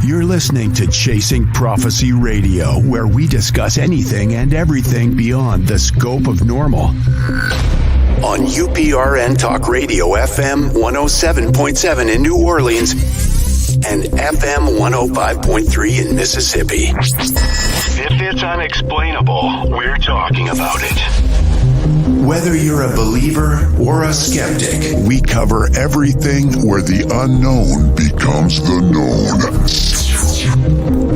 You're listening to Chasing Prophecy Radio, where we discuss anything and everything beyond the scope of normal. On UPRN Talk Radio FM 107.7 in New Orleans and FM 105.3 in Mississippi. If it's unexplainable, we're talking about it. Whether you're a believer or a skeptic, we cover everything where the unknown becomes the known.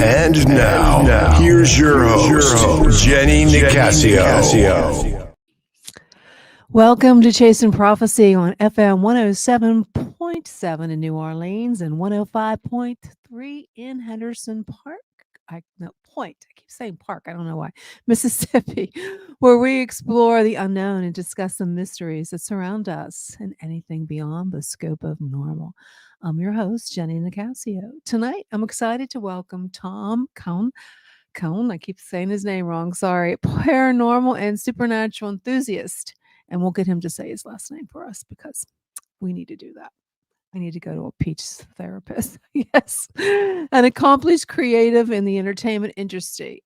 And now here's your host, Jenny Nicasio. Welcome to Chasing Prophecy on FM 107.7 in New Orleans and 105.3 in Henderson Park. I keep saying Park. I don't know why. Mississippi, where we explore the unknown and discuss the mysteries that surround us and anything beyond the scope of normal. I'm your host, Jenny Nicasio. Tonight, I'm excited to welcome Tom Cahue. I keep saying his name wrong. Sorry. Paranormal and supernatural enthusiast. And we'll get him to say his last name for us because we need to do that. I need to go to a speech therapist. Yes. An accomplished creative in the entertainment industry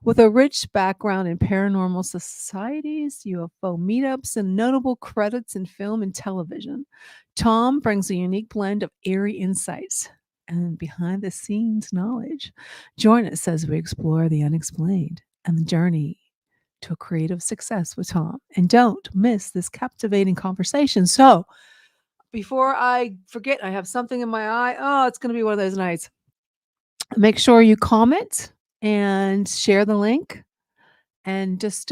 with a rich background in paranormal societies, UFO meetups, and notable credits in film and television. Tom brings a unique blend of eerie insights and behind-the-scenes knowledge. Join us as we explore the unexplained and the journey to a creative success with Tom. And don't miss this captivating conversation. So, before I forget, I have something in my eye. Oh, it's going to be one of those nights. Make sure you comment and share the link. And just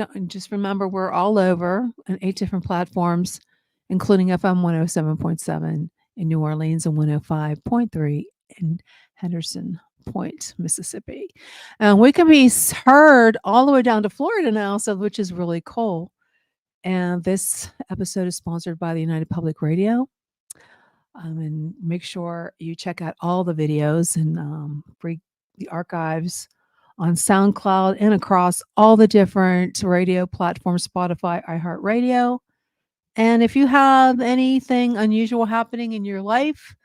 remember, we're all over on 8 different platforms, including FM 107.7 in New Orleans and 105.3 in Henderson Point, Mississippi. And we can be heard all the way down to Florida now, so which is really cool. And this episode is sponsored by the United Public Radio. And make sure you check out all the videos and read the archives on SoundCloud and across all the different radio platforms, Spotify, iHeartRadio. And if you have anything unusual happening in your life,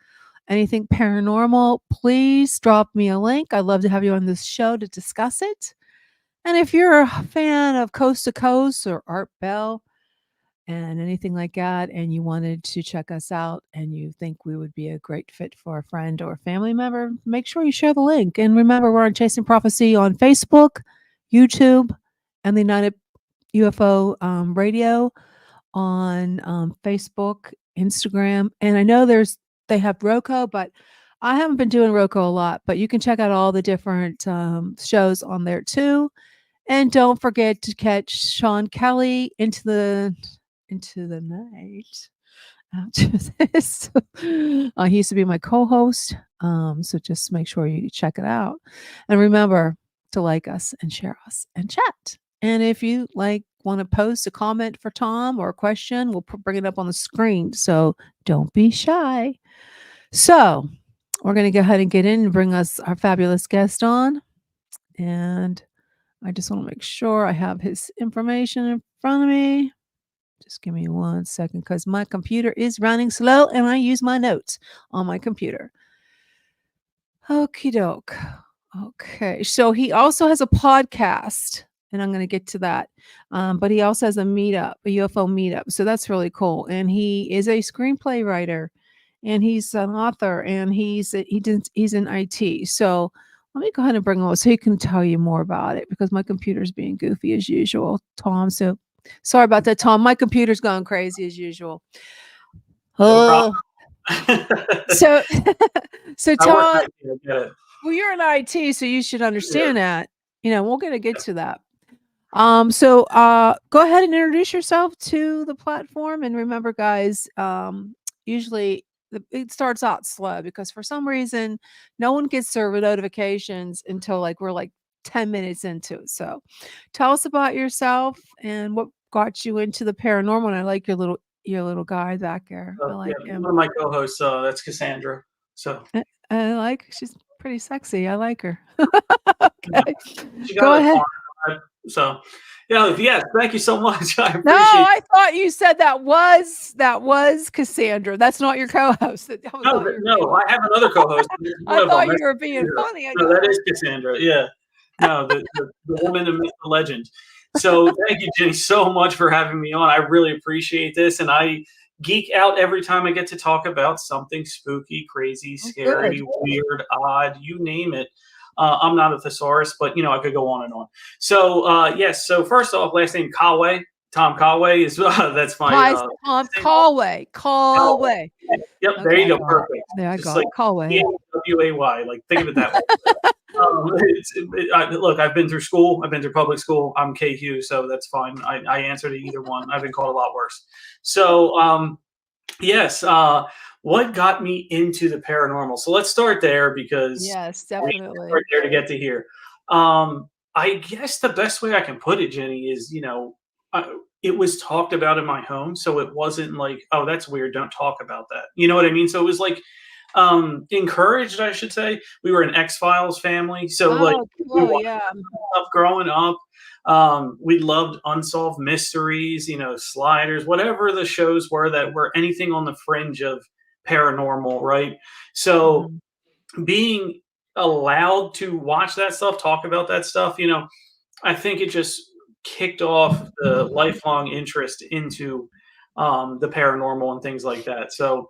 anything paranormal, please drop me a link. I'd love to have you on this show to discuss it. And if you're a fan of Coast to Coast or Art Bell, and anything like that, and you wanted to check us out and you think we would be a great fit for a friend or a family member, make sure you share the link. And remember, we're on Chasing Prophecy on Facebook, YouTube, and the United UFO Radio on Facebook, Instagram. And I know they have Roku, but I haven't been doing Roku a lot, but you can check out all the different shows on there too. And don't forget to catch Sean Kelly into the night after this. He used to be my co-host. So just make sure you check it out. And remember to like us and share us and chat. And if you want to post a comment for Tom or a question, we'll bring it up on the screen. So don't be shy. So we're going to go ahead and get in and bring us our fabulous guest on. And I just want to make sure I have his information in front of me. Just give me 1 second because my computer is running slow and I use my notes on my computer. Okie doke. Okay. So he also has a podcast and I'm going to get to that. But he also has a meetup, a UFO meetup. So that's really cool. And he is a screenplay writer and he's an author and he's in IT. So let me go ahead and bring him over so he can tell you more about it because my computer's being goofy as usual, Tom. So sorry about that, Tom. My computer's going crazy as usual. Oh, so Tom, well, you're in IT, so you should understand that. We're going to get to that. So go ahead and introduce yourself to the platform. And remember, guys, usually it starts out slow because for some reason, no one gets their notifications until we're 10 minutes into it. So tell us about yourself and what got you into the paranormal. And I like your little guy back there. I like him. One of my co-hosts, that's Cassandra. So she's pretty sexy. I like her. Okay. Yeah. Go ahead. So, yes, thank you so much. I appreciate No, I thought you said that was Cassandra. That's not your co-host. No, I have another co-host. I thought you were being funny. No, that is Cassandra. Yeah. No, the woman, the myth, the legend. So thank you, Jenny, so much for having me on. I really appreciate this. And I geek out every time I get to talk about something spooky, crazy, scary, weird, odd, you name it. I'm not a thesaurus, but I could go on and on. So yes. So first off, last name Cahue. Tom Cahue is that's my Tom Cahue. Cahue. Yep, there you go. Perfect. There I Just go. like Cahue. Cahue. Like think of it that way. Look, I've been through school. I've been through public school. I'm Cahue, so that's fine. I answer to either one. I've been called a lot worse. So yes. What got me into the paranormal? So let's start there because yes, definitely start there to get to here. I guess the best way I can put it, Jenny, is it was talked about in my home, so it wasn't like, oh, that's weird, don't talk about that. You know what I mean? So it was like encouraged, I should say. We were an X-Files family, so growing up. We loved unsolved mysteries, sliders, whatever the shows were that were anything on the fringe of paranormal, right? So being allowed to watch that stuff, talk about that stuff, I think it just kicked off the lifelong interest into the paranormal and things like that. So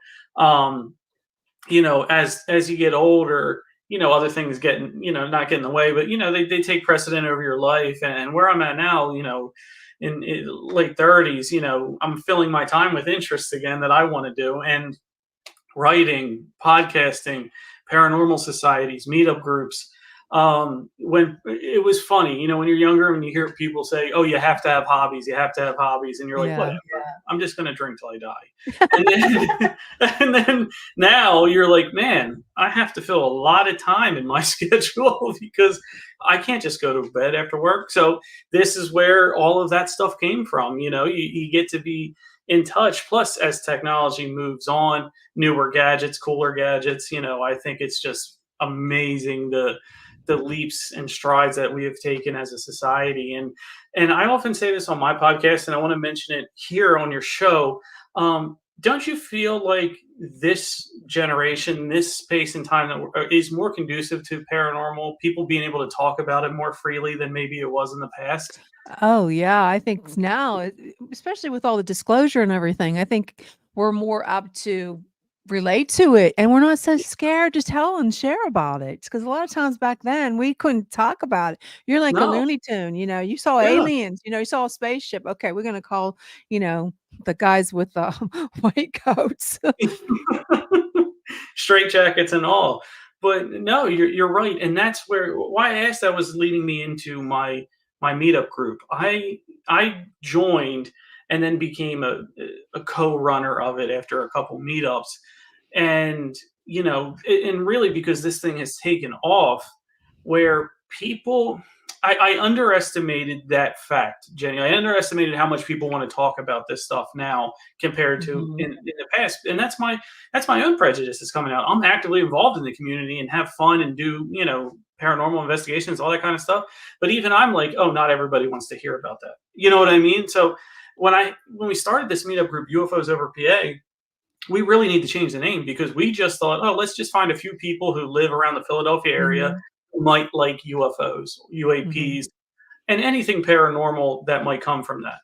as you get older, other things not get in the way, but they take precedent over your life. And where I'm at now, in late 30s, I'm filling my time with interests again that I want to do, and writing, podcasting, paranormal societies, meetup groups. When it was funny, when you're younger, when you hear people say, "Oh, you have to have hobbies," and you're like, "Whatever, I'm just going to drink till I die." And then now you're like, "Man, I have to fill a lot of time in my schedule because I can't just go to bed after work." So this is where all of that stuff came from. You get to be in touch. Plus, as technology moves on, newer gadgets, cooler gadgets, I think it's just amazing the leaps and strides that we have taken as a society. And I often say this on my podcast, and I want to mention it here on your show. Don't you feel like this generation, this space and time that is more conducive to paranormal, people being able to talk about it more freely than maybe it was in the past? Oh, yeah. I think now, especially with all the disclosure and everything, I think we're more apt to relate to it, and we're not so scared to tell and share about it. Because a lot of times back then, we couldn't talk about it. You're like a Looney Tune, you saw aliens, you saw a spaceship. Okay, we're going to call, the guys with the white coats. Straight jackets and all. But no, you're right. And that's why I asked that was leading me into my meetup group. I joined and then became a co-runner of it after a couple meetups. And, and really because this thing has taken off, where people, I underestimated that fact, Jenny. I underestimated how much people want to talk about this stuff now compared to in the past. And that's my own prejudice is coming out. I'm actively involved in the community and have fun and do, paranormal investigations, all that kind of stuff. But even I'm like, oh, not everybody wants to hear about that. You know what I mean? So when we started this meetup group, UFOs Over PA, we really need to change the name because we just thought, oh, let's just find a few people who live around the Philadelphia area who might like UFOs, UAPs, and anything paranormal that might come from that.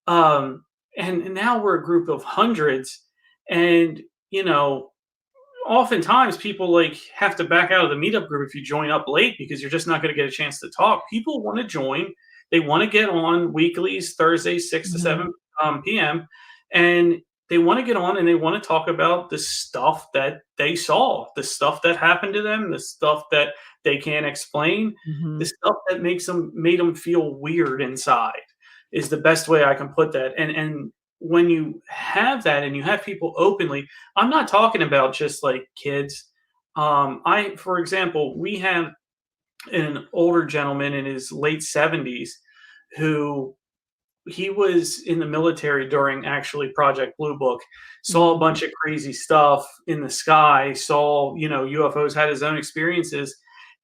And now we're a group of hundreds, and oftentimes people have to back out of the meetup group if you join up late because you're just not going to get a chance to talk. People want to join. They want to get on weeklies, Thursdays, 6 to 7 p.m. And they want to get on and they want to talk about the stuff that they saw, the stuff that happened to them, the stuff that they can't explain, the stuff that made them feel weird inside is the best way I can put that. And when you have that and you have people openly, I'm not talking about just like kids. For example, we have an older gentleman in his late 70s who he was in the military during actually Project Blue Book, saw a bunch of crazy stuff in the sky, saw, UFOs, had his own experiences.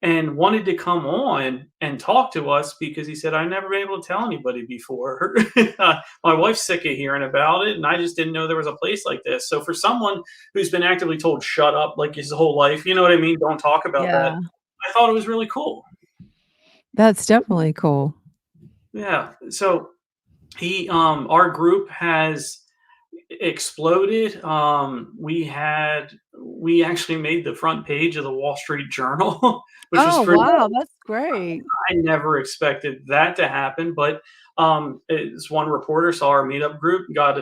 and wanted to come on and talk to us because he said, I've never been able to tell anybody before. My wife's sick of hearing about it, and I just didn't know there was a place like this. So for someone who's been actively told, shut up, like his whole life, you know what I mean? Don't talk about that. Yeah. I thought it was really cool. That's definitely cool. Yeah. So our group has exploded. We actually made the front page of the Wall Street Journal, which was pretty. Wow, that's great. I never expected that to happen, but it's one reporter saw our meetup group, got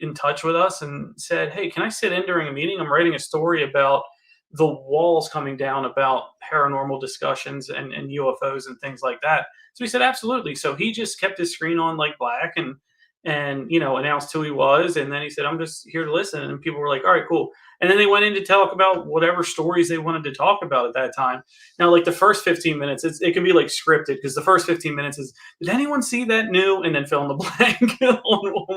in touch with us, and said, "Hey, can I sit in during a meeting? I'm writing a story about the walls coming down about paranormal discussions and UFOs and things like that." So we said, "Absolutely." So he just kept his screen on like black and announced who he was, and then he said, "I'm just here to listen." And people were like, "All right, cool." And then they went in to talk about whatever stories they wanted to talk about at that time. Now, like the first 15 minutes, it can be like scripted because the first 15 minutes is, did anyone see that new? And then fill in the blank on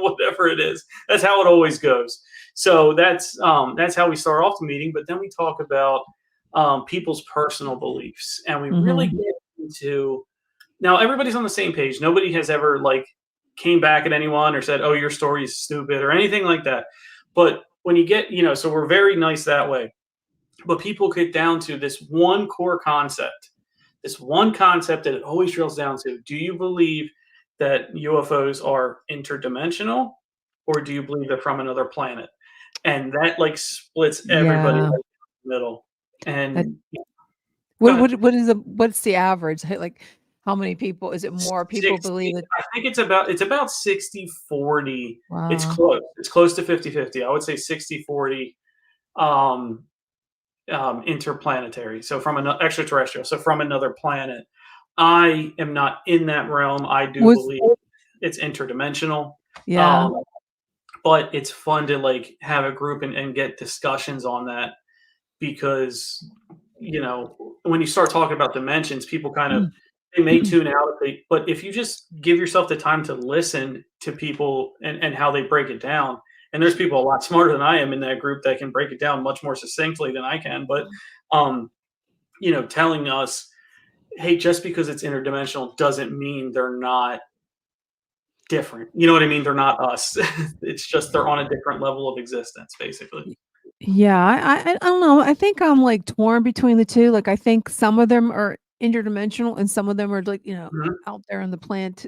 whatever it is. That's how it always goes. So that's how we start off the meeting. But then we talk about people's personal beliefs, and we really get into. Now everybody's on the same page. Nobody has ever like came back at anyone or said, "Oh, your story is stupid" or anything like that. But when you get, so we're very nice that way. But people get down to this one core concept, that it always drills down to: do you believe that UFOs are interdimensional, or do you believe they're from another planet? And that like splits everybody Yeah. right in the middle. And What's the average? Like, how many people? Is it more people 60, believe it? I think it's about 60-40. It's Wow. close. It's close to 50-50. I would say 60-40 interplanetary. So from an extraterrestrial. So from another planet. I am not in that realm. I do Was believe it's interdimensional. Yeah. But it's fun to like have a group and get discussions on that because when you start talking about dimensions, people kind of they may tune out. But if you just give yourself the time to listen to people and how they break it down, and there's people a lot smarter than I am in that group that can break it down much more succinctly than I can. But telling us, hey, just because it's interdimensional doesn't mean they're not different. You know what I mean? They're not us. It's just they're on a different level of existence, basically. Yeah, I don't know. I think I'm like torn between the two. Like, I think some of them are interdimensional, and some of them are like Mhm. out there in the plant,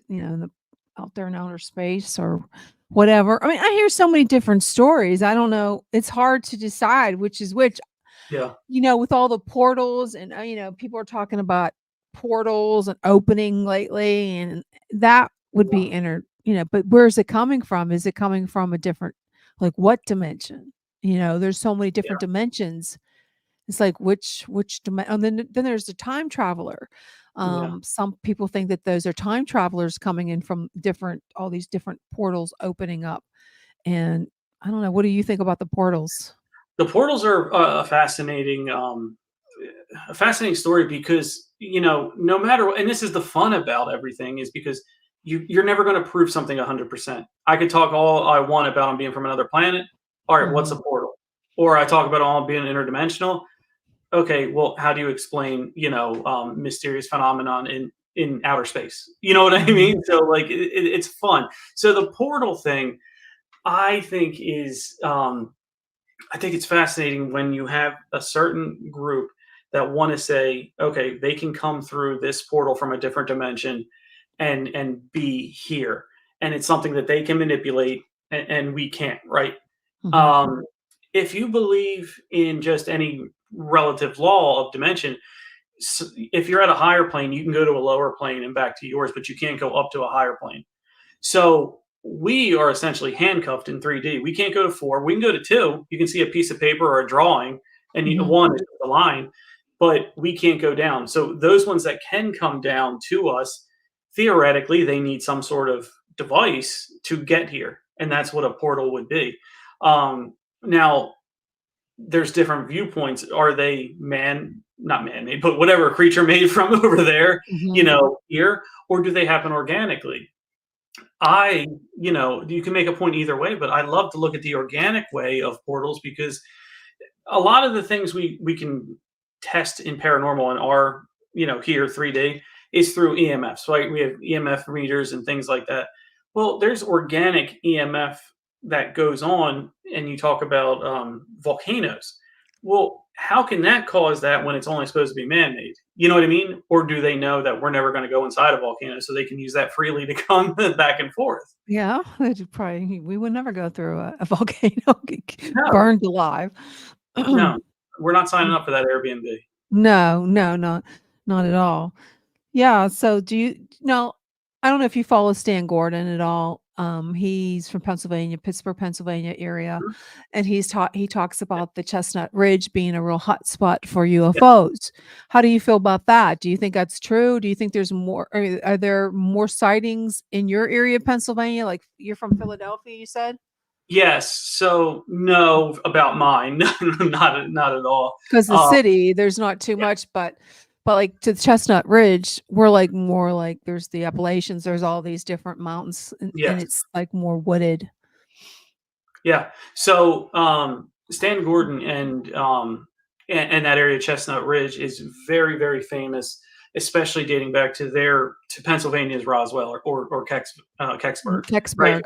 out there in outer space or whatever. I mean, I hear so many different stories. I don't know. It's hard to decide which is which. Yeah. With all the portals and people are talking about portals and opening lately, and that would be but where's it coming from? Is it coming from a different, like, what dimension? There's so many different dimensions. It's like which dimension. And then there's the time traveler. Yeah. Some people think that those are time travelers coming in from all these different portals opening up. And I don't know. What do you think about the portals? The portals are a fascinating story because no matter what, and this is the fun about everything, is because you're never going to prove something 100%. I could talk all I want about them being from another planet. All right, what's a portal? Or I talk about all being interdimensional. Okay, well, how do you explain mysterious phenomenon in outer space? You know what I mean? So like it's fun. So the portal thing, I think is I think it's fascinating when you have a certain group that want to say, okay, they can come through this portal from a different dimension and be here, and it's something that they can manipulate and we can't, right? Um, if you believe in just any relative law of dimension, if you're at a higher plane, you can go to a lower plane and back to yours, but you can't go up to a higher plane. So we are essentially handcuffed in 3D. We can't go to 4. We can go to 2. You can see a piece of paper or a drawing, and 1 is the line, but we can't go down. So those ones that can come down to us, theoretically, they need some sort of device to get here, and that's what a portal would be. Now, there's different viewpoints. Are they not man-made, but whatever creature made from over there, here, or do they happen organically? You can make a point either way, but I love to look at the organic way of portals because a lot of the things we can test in paranormal in our, here 3D is through EMFs, right? We have EMF readers and things like that. Well, there's organic EMF that goes on, and you talk about volcanoes. Well, how can that cause that when it's only supposed to be man-made? You know what I mean? Or do they know that we're never going to go inside a volcano, so they can use that freely to come back and forth? Yeah, we would never go through a volcano, get No, burned alive. no, we're not signing up for that Airbnb. No, no, not at all. Yeah, so do you now, I don't know if you follow Stan Gordon at all. He's from Pennsylvania, Pittsburgh, Pennsylvania area, Mhm. and he talks about the Chestnut Ridge being a real hot spot for Yeah. UFOs. How do you feel about that? Do you think that's true? Do you think there's more, are there more sightings in your area of Pennsylvania? Like, you're from Philadelphia, you said? Yes. So no, about mine, not at all. 'Cause the Uh, city, there's not too yeah, much, but, like, to the Chestnut Ridge, we're, like, more like there's the Appalachians, there's all these different mountains, and yes. it's, like, more wooded. Yeah. So, Stan Gordon and that area, Chestnut Ridge, is very, very famous, especially dating back to Pennsylvania's Roswell or Kecksburg, right? Kecksburg.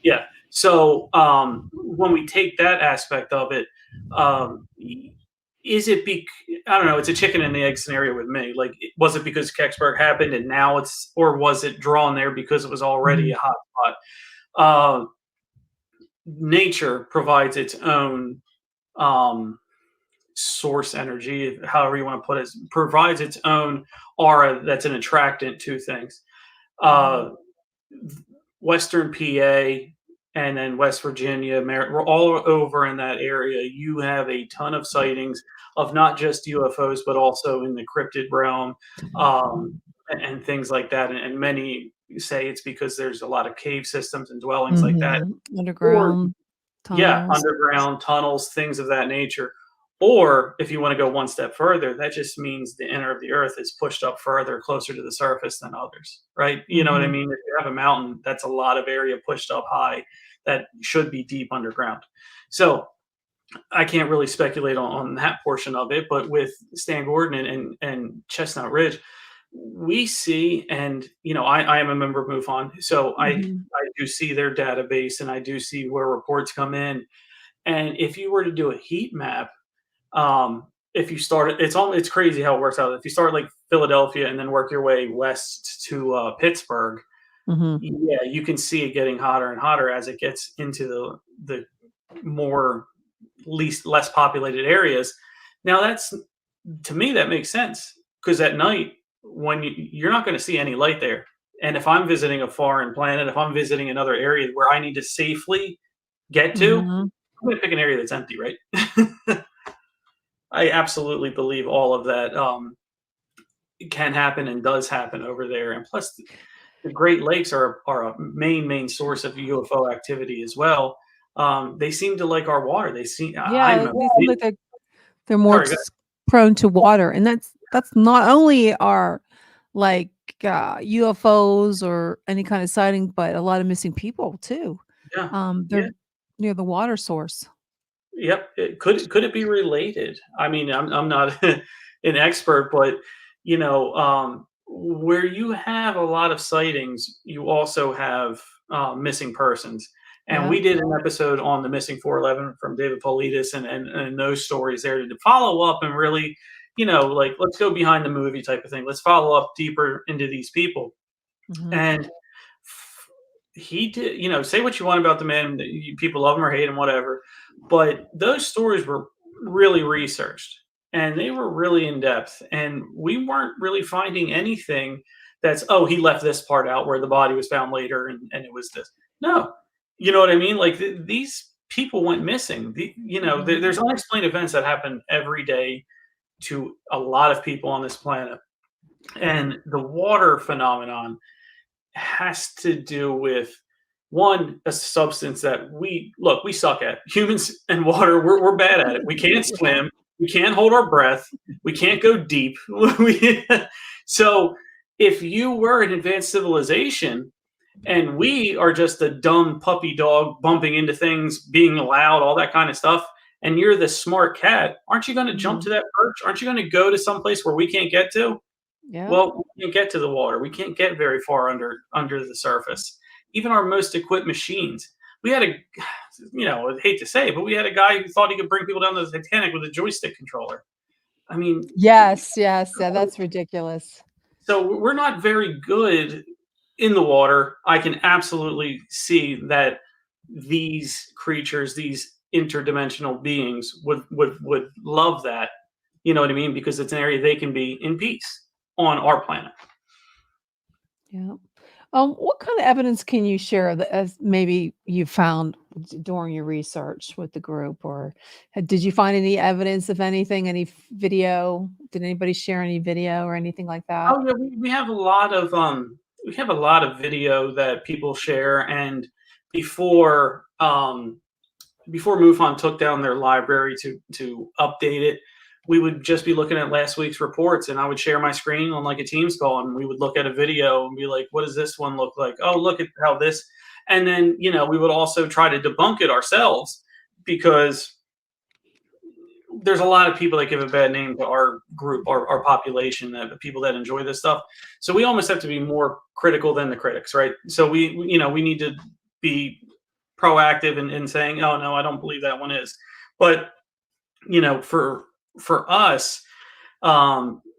Yeah. So, when we take that aspect of it, y is it bec I don't know, it's a chicken and the egg scenario with me. Like, was it because Kecksburg happened and now or was it drawn there because it was already Mhm. a hot spot? Uh, Nature provides its own um, source energy, however you want to put it, provides its own aura that's an attractant to things. Mhm. Uh, Western PA and then West Virginia, we're all over in that area. You have a ton of sightings of not just UFOs, but also in the cryptid realm, and things like that. And many say it's because there's a lot of cave systems and dwellings like that. Mhm. Or Underground yeah, tunnels. underground tunnels, things of that nature. Or if you want to go one step further, that just means the inner of the earth is pushed up further, closer to the surface than others, right? You know what I Mhm. mean? If you have a mountain, that's a lot of area pushed up high that should be deep underground. So I can't really speculate on that portion of it, but with Stan Gordon and Chestnut Ridge, we see, and I am a member of MUFON, so Mhm. I do see their database and I do see where reports come in. And if you were to do a heat map, if you start, it's crazy how it works out. If you start like Philadelphia and then work your way west to Pittsburgh, Mhm. yeah, you can see it getting hotter and hotter as it gets into the more less populated areas. Now that's to me that makes sense because at night when you're not going to see any light there. And if I'm visiting a foreign planet, if I'm visiting another area where I need to safely get to, Mhm. I'm going to pick an area that's empty, right? I absolutely believe all of that can happen and does happen over there. And plus, the Great Lakes are a main source of UFO activity as well. They seem to like our water. They seem Yeah, I'm a they seem like they're more sorry. prone to water, and that's not only our, like, UFOs or any kind of sighting, but a lot of missing people too. Yeah, yeah, They're near the water source. yep. Could it be related? I mean, I'm not an expert, but where you have a lot of sightings, you also have missing persons. And Yeah. we did an episode on the missing 411 from David Politis and those stories there to follow up and really, like let's go behind the movie type of thing. Let's follow up deeper into these people. Mhm. And he did, say what you want about the man, people love him or hate him, whatever. But those stories were really researched and they were really in depth. And we weren't really finding anything that's, oh, he left this part out where the body was found later and it was this. No, you know what I mean? Like these people went missing. Mhm. There's unexplained events that happen every day to a lot of people on this planet. And the water phenomenon has to do with one, a substance that we suck at. Humans and water, we're bad at it. We can't swim, we can't hold our breath, we can't go deep. So if you were an advanced civilization and we are just a dumb puppy dog bumping into things, being loud, all that kind of stuff, and you're the smart cat, aren't you going to jump to that perch? Aren't you going to go to some place where we can't get to? Yeah. Well, we can't get to the water. We can't get very far under the surface. Even our most equipped machines. We had a, I hate to say it, but we had a guy who thought he could bring people down to the Titanic with a joystick controller. I mean, Yes. Yeah, that's ridiculous. so we're not very good in the water. I can absolutely see that these creatures, these interdimensional beings would love that. You know what I mean? Because it's an area they can be in peace on our planet. Yeah. What kind of evidence can you share that as maybe you found during your research with the group, or did you find any evidence of anything, any video? Did anybody share any video or anything like that? Oh yeah, we have a lot of video that people share, and before MUFON took down their library to update it, we would just be looking at last week's reports, and I would share my screen on like a Teams call, and we would look at a video and be like, what does this one look like? Oh, look at how this, and then we would also try to debunk it ourselves, because there's a lot of people that give a bad name to our group, our population, that the people that enjoy this stuff. So we almost have to be more critical than the critics, right? So we need to be proactive in saying, oh no, I don't believe that one is. But for us,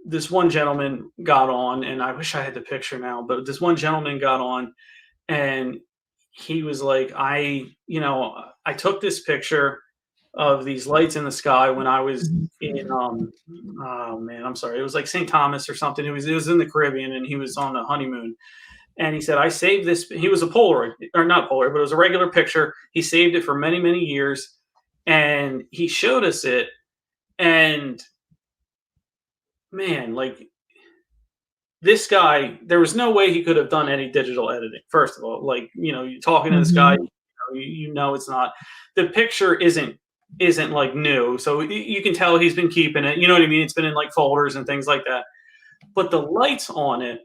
this one gentleman got on, and I wish I had the picture now, but this one gentleman got on, and he was like, I took this picture of these lights in the sky when I was in oh man, I'm sorry, it was like St. Thomas or something. It was in the Caribbean, and he was on a honeymoon. And he said, I saved this. He was a Polaroid, or not Polaroid, but it was a regular picture. He saved it for many, many years, and he showed us it. And man, like, this guy, there was no way he could have done any digital editing. First of all, like, you're talking to this guy, it's not, the picture isn't like new, so you can tell he's been keeping it. You know what I mean? It's been in like folders and things like that. But the lights on it,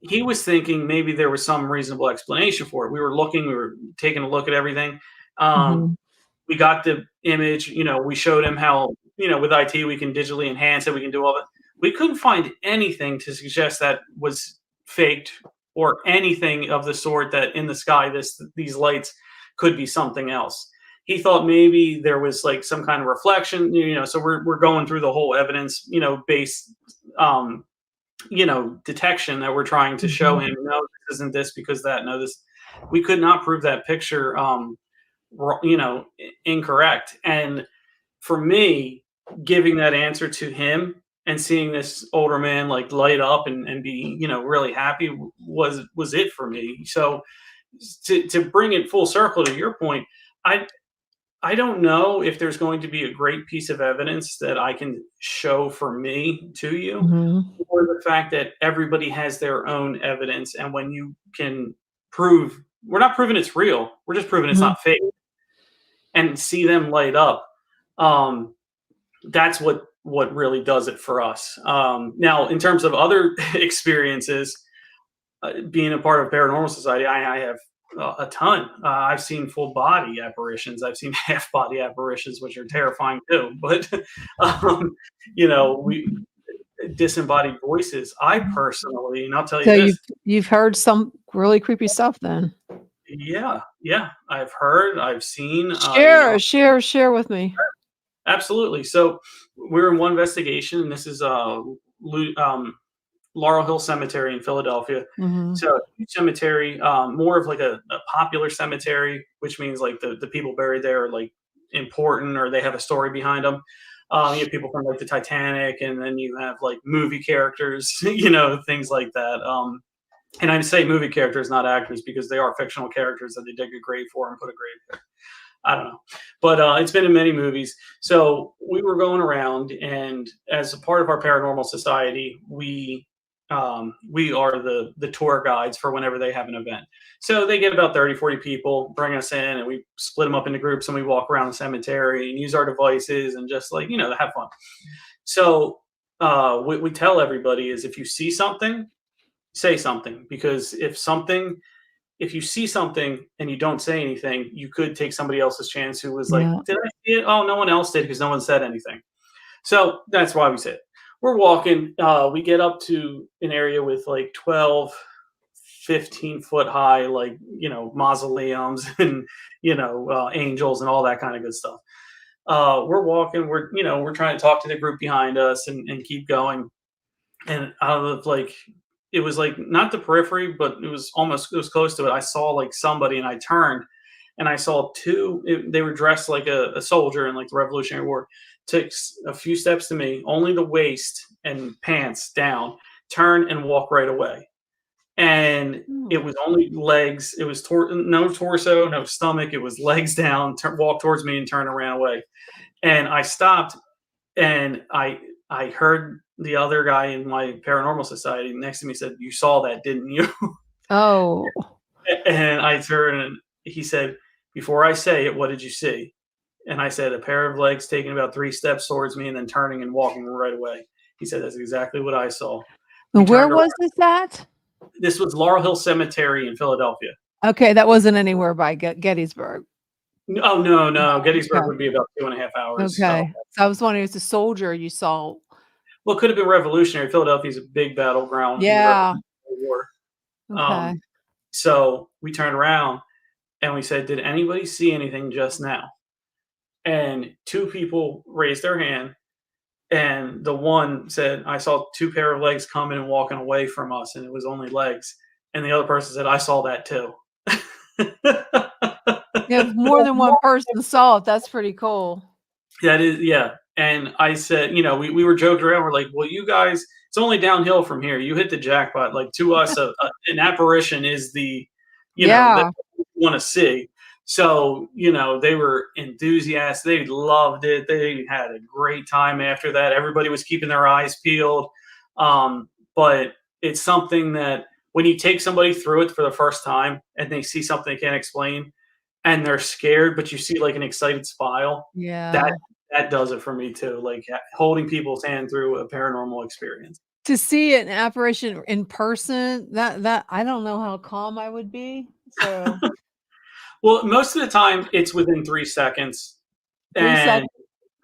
he was thinking maybe there was some reasonable explanation for it. We were taking a look at everything. We got the image, we showed him how, with IT, we can digitally enhance it. We can do all that. We couldn't find anything to suggest that was faked or anything of the sort, that in the sky, these lights could be something else. He thought maybe there was like some kind of reflection, so we're going through the whole evidence, based, detection that we're trying to show him. No, this isn't this because that. No, this, we could not prove that picture, incorrect. And for me, giving that answer to him and seeing this older man like light up and be, really happy was it for me. So to bring it full circle to your point, I don't know if there's going to be a great piece of evidence that I can show for me to you, or the fact that everybody has their own evidence. And when you can prove, we're not proving it's real, we're just proving it's not fake, and see them light up. That's what really does it for us. Now, in terms of other experiences, being a part of Paranormal Society, I have a ton. I've seen full body apparitions. I've seen half body apparitions, which are terrifying too. But we disembodied voices. I personally, and I'll tell you this. You've heard some really creepy stuff then. Yeah, I've heard, I've seen. Share with me. Absolutely. So we're in one investigation, and this is Laurel Hill Cemetery in Philadelphia. So huge cemetery, more of like a popular cemetery, which means like the people buried there are like important, or they have a story behind them. You have people from like the Titanic, and then you have like movie characters, things like that. And I say movie characters, not actors, because they are fictional characters that they dig a grave for and put a grave there. I don't know, but it's been in many movies. So we were going around, and as a part of our Paranormal Society, we are the tour guides for whenever they have an event. So they get about 30, 40 people, bring us in, and we split them up into groups, and we walk around the cemetery and use our devices and just like, have fun. So what we tell everybody is, if you see something, say something, because if something if you see something and you don't say anything, you could take somebody else's chance who was like, Yeah. did I see it? Oh, no one else did because no one said anything. So that's why we said we're walking. We get up to an area with like 12, 15-foot high, like, mausoleums and, angels and all that kind of good stuff. We're walking. We're trying to talk to the group behind us and keep going. And out of like, it was like not the periphery, but it was close to it. I saw like somebody, and I turned, and I saw two. They were dressed like a soldier in like the Revolutionary War. Took a few steps to me, only the waist and pants down, turn and walk right away. And it was only legs. It was no torso, no stomach. It was legs down, walk towards me and turn and ran away. And I stopped, and I heard the other guy in my paranormal society next to me said, "You saw that, didn't you?" Oh. And I turned, and he said, "Before I say it, what did you see?" And I said, "A pair of legs taking about 3 steps towards me and then turning and walking right away." He said, "That's exactly what I saw." And where was this at? This was Laurel Hill Cemetery in Philadelphia. Okay, that wasn't anywhere by Gettysburg. Oh, no. Gettysburg would be about 2.5 hours. Okay. So I was wondering, it's a soldier you saw. Well, it could have been revolutionary. Philadelphia's a big battleground. Yeah. In the War. Okay. So we turned around and we said, "Did anybody see anything just now?" And 2 people raised their hand, and the one said, "I saw 2 pair of legs coming and walking away from us, and it was only legs." And the other person said, "I saw that too." If more than one person saw it, that's pretty cool. That is, yeah. And I said, we were joking around. We're like, "Well, you guys, it's only downhill from here. You hit the jackpot." Like, to us, an apparition is the, that we want to see. So, they were enthusiastic. They loved it. They had a great time after that. Everybody was keeping their eyes peeled. But it's something that when you take somebody through it for the first time and they see something they can't explain and they're scared, but you see like an excited smile. Yeah. That does it for me too. Like holding people's hand through a paranormal experience. To see an apparition in person, that I don't know how calm I would be. So well, most of the time it's within 3 seconds. 3 seconds.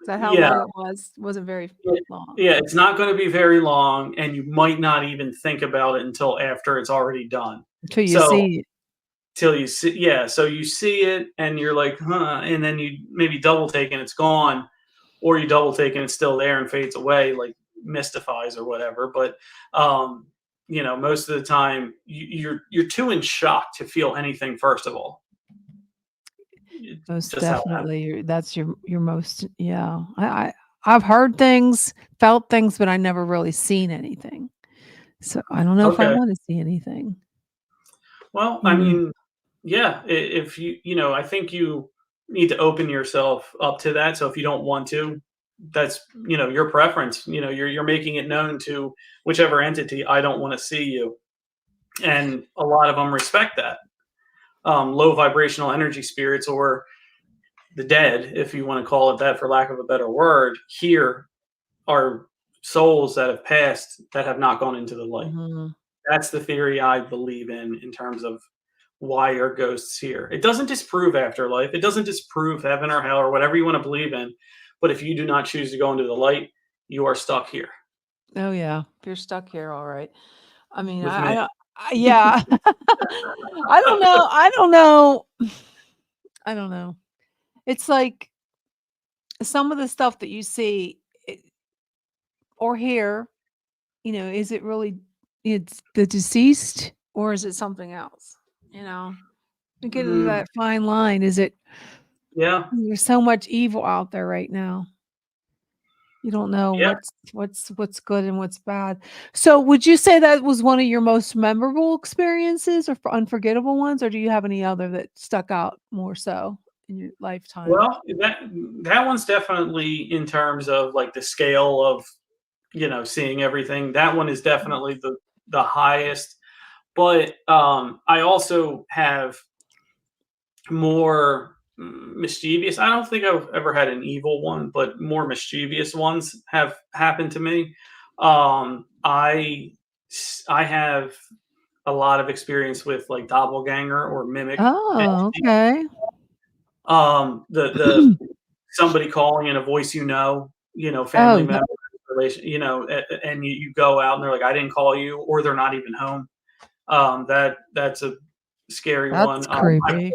Is that how long it was? Wasn't very long. Yeah, it's not going to be very long, and you might not even think about it until after it's already done. Until you see it. Till you see, yeah. So you see it, and you're like, huh, and then you maybe double take and it's gone, or you double take and it's still there and fades away, like mystifies or whatever. But most of the time you're too in shock to feel anything. First of all, most definitely, that's your most. Yeah, I've heard things, felt things, but I never really seen anything. So I don't know if I want to see anything. Well, I mean, yeah, if I think you need to open yourself up to that. So if you don't want to, that's, your preference. You're making it known to whichever entity, "I don't want to see you." And a lot of them respect that. Low vibrational energy spirits, or the dead, if you want to call it that for lack of a better word, here are souls that have passed that have not gone into the light. Mm-hmm. That's the theory I believe in terms of why are ghosts here. It doesn't disprove afterlife. It doesn't disprove heaven or hell or whatever you want to believe in. But if you do not choose to go into the light, you are stuck here. Oh, yeah. If you're stuck here, all right. I mean, yeah. I don't know. It's like some of the stuff that you see or hear, is it really it's the deceased or is it something else? To get into that fine line. Is it? Yeah. There's so much evil out there right now. You don't know what's good and what's bad. So would you say that was one of your most memorable experiences or unforgettable ones, or do you have any other that stuck out more so in your lifetime? Well, that one's definitely in terms of like the scale of, seeing everything. That one is definitely the highest. But I also have more mischievous. I don't think I've ever had an evil one, but more mischievous ones have happened to me. I have a lot of experience with like doppelganger or mimic Oh, entity. okay. The somebody calling in a voice, family Oh, member, relation, and you go out and they're like, I didn't call you, or they're not even home. That's a scary that's one. creepy.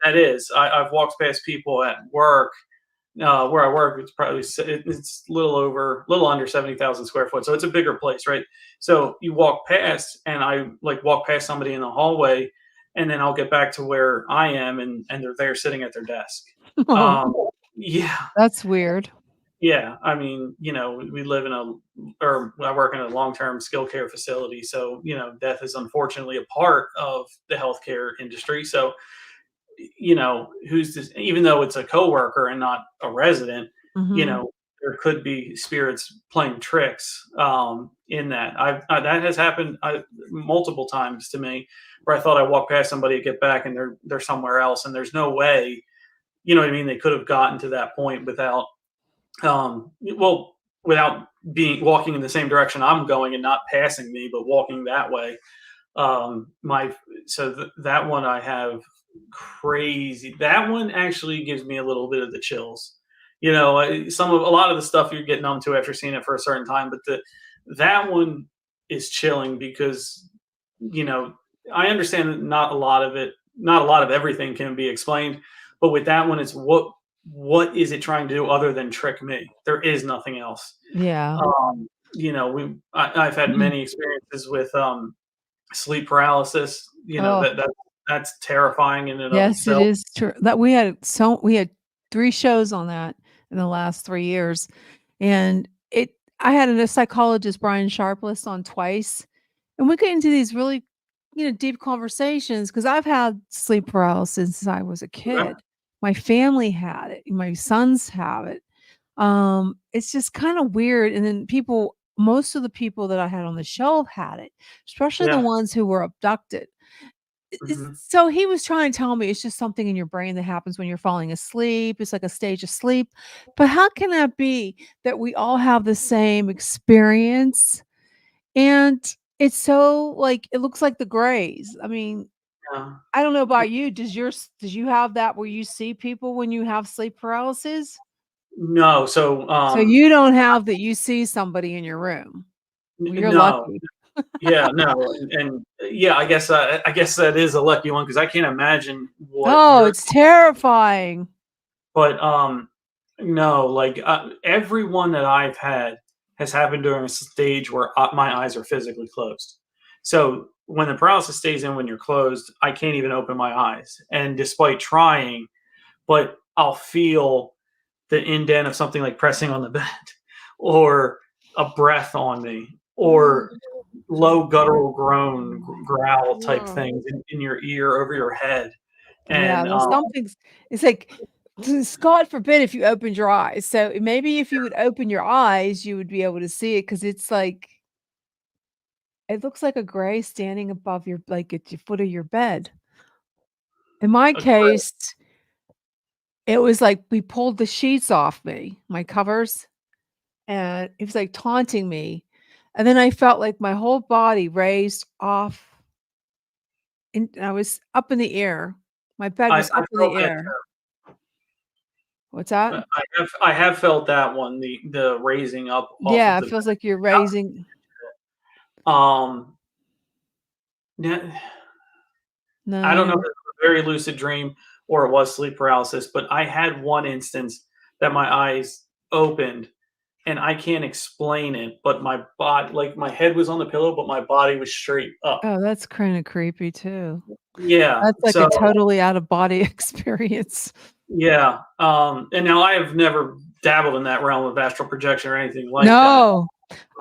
That is. I've walked past people at work, where I work. It's probably it's little under 70,000 square foot, so it's a bigger place, right? So you walk past, and I like walk past somebody in the hallway, and then I'll get back to where I am, and they're there sitting at their desk. Um, yeah, That's weird. yeah. I mean, we live or I work in a long-term skilled care facility, so death is unfortunately a part of the healthcare industry. So who's this, even though it's a coworker and not a resident, Mhm. there could be spirits playing tricks in that. That has happened multiple times to me, where I thought I walked past somebody, get back, and they're somewhere else, and there's no way, you know what I mean, they could have gotten to that point without, well, without being walking in the same direction I'm going and not passing me, but walking that way. My so that one I have crazy. That one actually gives me a little bit of the chills. A lot of the stuff you get numb to after seeing it for a certain time, but that one is chilling because you know I understand that not a lot of everything can be explained, but with that one, it's what is it trying to do other than trick me? There is nothing else. Yeah. I've had many experiences with sleep paralysis. Oh, That's terrifying in and of yes, it itself. is true. That we had 3 shows on that in the last 3 years, and I had a psychologist, Brian Sharpless, on twice, and we get into these really, deep conversations because 'cause I've had sleep paralysis since I was a Okay. kid. My family had it, my sons have it. It's just kinda weird, and then most of the people that I had on the show had it, especially the Yeah. ones who were abducted. Hmm. So he was trying to tell me it's just something in your brain that happens when you're falling asleep. It's like a stage of sleep. But how can that be that we all have the same experience? And it's so like it looks like the grays. I mean, Yeah. I don't know about you. Does you have that where you see people when you have sleep paralysis? No. So So you don't have that you see somebody in your room. Well, you're no. lucky. Yeah. No. And yeah, I guess that is a lucky one because I can't imagine what Oh, you're. it's terrifying. But no, like everyone that I've had has happened during a stage where my eyes are physically closed. So when the paralysis stays in when you're closed, I can't even open my eyes. And despite trying, but I'll feel the indent of something like pressing on the bed or a breath on me or low guttural growl type things in your ear over your head. Yeah, And there's something's it's like God forbid if you opened your eyes. So maybe if you would open your eyes, you would be able to see it because it's like it looks like a gray standing above your like at your foot of your bed. In my a gray. case, it was like we pulled the sheets off me, my covers, and it was like taunting me. And then I felt like my whole body raised off and I was up in the air. My bed I was up in felt the that air. What's that? I have felt that one, the raising up off of Yeah, it the feels like you're raising um yeah, I don't know if no. it was a very lucid dream or it was sleep paralysis, but I had one instance that my eyes opened and I can't explain it, but my body, like my head was on the pillow, but my body was straight up. Oh, that's kinda creepy too. Yeah. That's like a So totally out of body experience. yeah. And now I have never dabbled in that realm of astral projection or anything like that. No,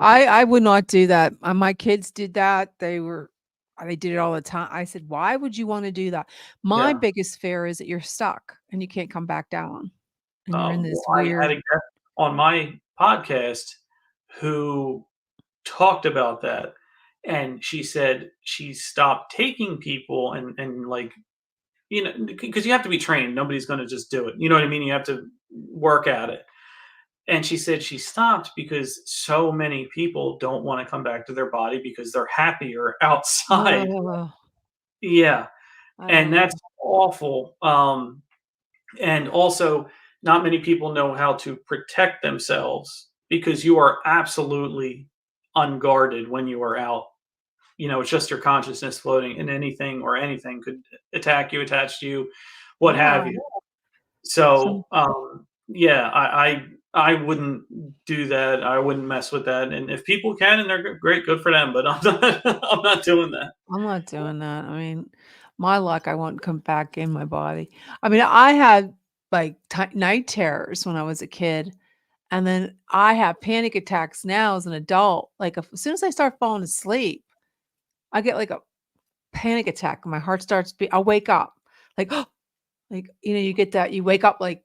I would not do that. My kids did that. They did it all the time. I said, "Why would you wanna do that?" My Yeah. biggest fear is that you're stuck and you can't come back down, and you're in Well, this I had a weird guest on my podcast who talked about that, and she said she stopped taking people and like because you have to be trained. Nobody's going to just do it. You know what I mean? You have to work at it. And she said she stopped because so many people don't want to come back to their body because they're happier outside. Oh, Yeah, I and don't that's know. awful. And also, not many people know how to protect themselves because you are absolutely unguarded when you are out. It's just your consciousness floating, and anything could attack you, attach to you, what have Yeah. you. Some So, yeah, I wouldn't do that. I wouldn't mess with that. And if people can and they're great, good for them. But I'm not. I'm not doing that. I'm not doing that. I mean, my luck, I won't come back in my body. I mean, I had like night terrors when I was a kid, and then I have panic attacks now as an adult. Like as soon as I start falling asleep, I get like a panic attack. And my heart starts I'll wake up like, like you get that. You wake up like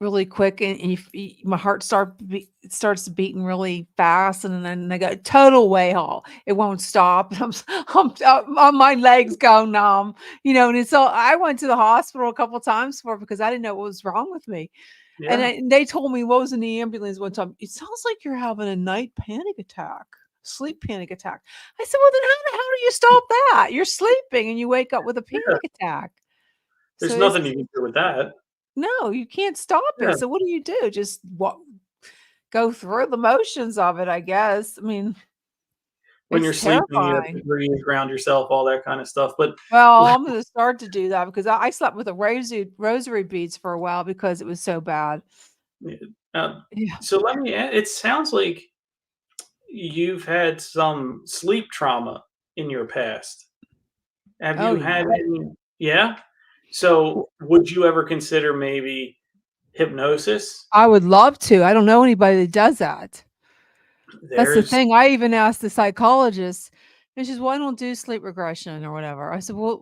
really quick, and my heart starts beating really fast, and then I go total way haul. It won't stop. My legs go numb, and so I went to the hospital a couple times because I didn't know what was wrong with me. And, Yeah, they told me what was in the ambulance one time. It sounds like you're having a night panic attack, sleep panic attack. I said, well, then how do you stop that? You're sleeping and you wake up with a yeah. panic attack. So There's it's nothing you can do with that. no, you can't stop Yeah. it. So what do you do? Just go through the motions of it, I guess. I mean, When you're it's sleeping, you have to terrifying. breathe, ground yourself, all that kind of stuff. But Well, I'm going to start to do that because I slept with a rosary beads for a while because it was so bad. uh, Yeah. so let me. It sounds like you've had some sleep trauma in your past. Have Oh you had yeah. any? Yeah. So would you ever consider maybe hypnosis? I would love to. I don't know anybody that does that. That's the There's thing. I even asked the psychologist, and she's, "Well, I don't do sleep regression or whatever." I said, "Well,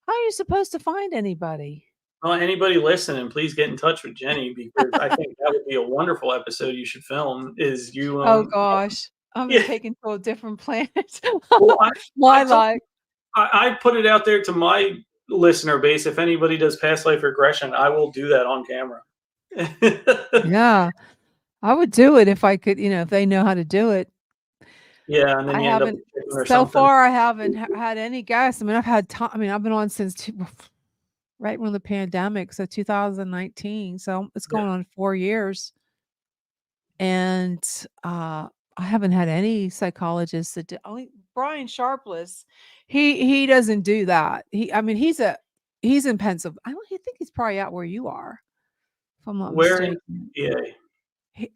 how are you supposed to find anybody?" well, anybody listening, please get in touch with Jenny because I think that would be a wonderful episode you should film. Is you Oh gosh, I'm yeah. taken to a different planet. Well, My I told life. I put it out there to my listener base. If anybody does past life regression, I will do that on camera. Yeah, I would do it if I could, if they know how to do it. Yeah, and then I you end up haven't with chicken or so something. far, I haven't had any guests. I mean, I've been on since right when the pandemic, so 2019. So it's Yeah. going on 4 years. And, I haven't had any psychologists that only Brian Sharpless, he doesn't do that. I mean, he's in Pennsylvania. I think he's probably out where you are, if I'm not Where in mistaken.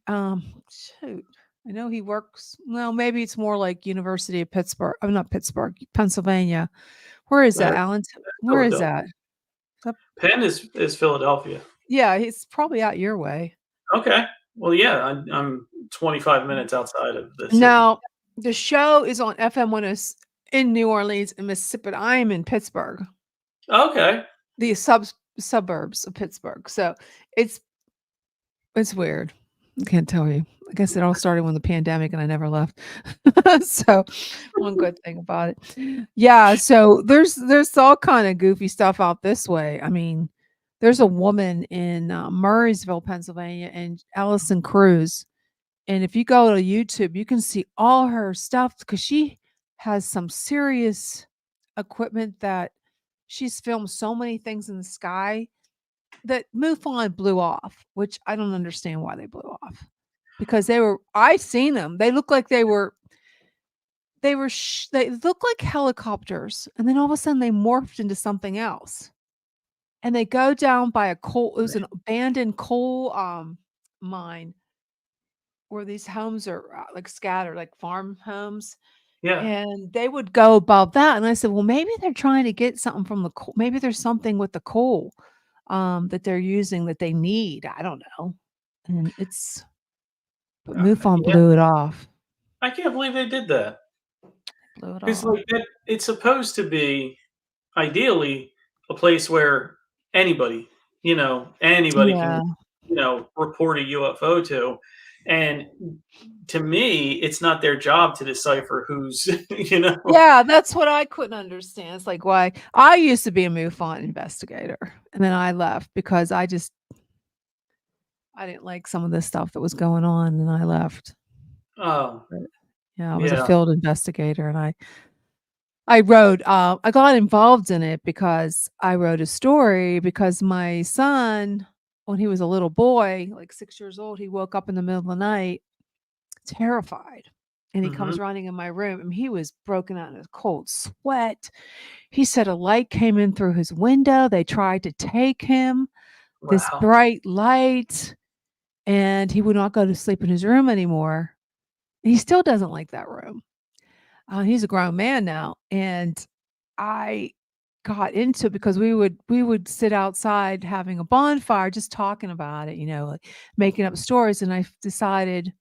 PA? Shoot, I know he works well, maybe it's more like University of Pittsburgh. I'm not Pittsburgh, Pennsylvania. Where is that, Allentown? Where is Philadelphia. that? Up Penn is Philadelphia. Yeah, he's probably out your way. Okay. Well, yeah, I'm 25 minutes outside of the city. Now, the show is on FM 10 in New Orleans in Mississippi, but I am in Pittsburgh, Okay. the suburbs of Pittsburgh. So it's it's weird. I can't tell you. I guess it all started when the pandemic and I never left. So one good thing about it. Yeah, so there's all kind of goofy stuff out this way. I mean, there's a woman in Murraysville, Pennsylvania, and Allison Cruz. And if you go to YouTube, you can see all her stuff because she has some serious equipment that she's filmed so many things in the sky that MUFON blew off, which I don't understand why they blew off. Because I seen them. They look like they look like helicopters, and then all of a sudden they morphed into something else. And they go down by it was an abandoned coal mine where these homes are like scattered, like farm homes. Yeah. And they would go above that, and I said, "Well, maybe they're trying to get something from the coal. Maybe there's something with the coal, that they're using that they need. I don't know." And but MUFON Yeah. blew it off. I can't believe they did that. Blew it Because off. like that, it's supposed to be ideally a place where anybody, anybody can, Yeah. report a UFO to. And to me, it's not their job to decipher who's, Yeah, that's what I couldn't understand. It's like why I used to be a MUFON investigator, and then I left because I didn't like some of the stuff that was going on, and I left. Oh, But, yeah, I was a yeah. field investigator, and I wrote, I got involved in it because I wrote a story because my son, when he was a little boy, like 6 years old, he woke up in the middle of the night terrified. And he Mhm. comes running in my room and he was broken out in a cold sweat. He said a light came in through his window. They tried to take him, this Wow. bright light, and he would not go to sleep in his room anymore. He still doesn't like that room. He's a grown man now, and I got into because we would sit outside having a bonfire, just talking about it, like making up stories. And I decided,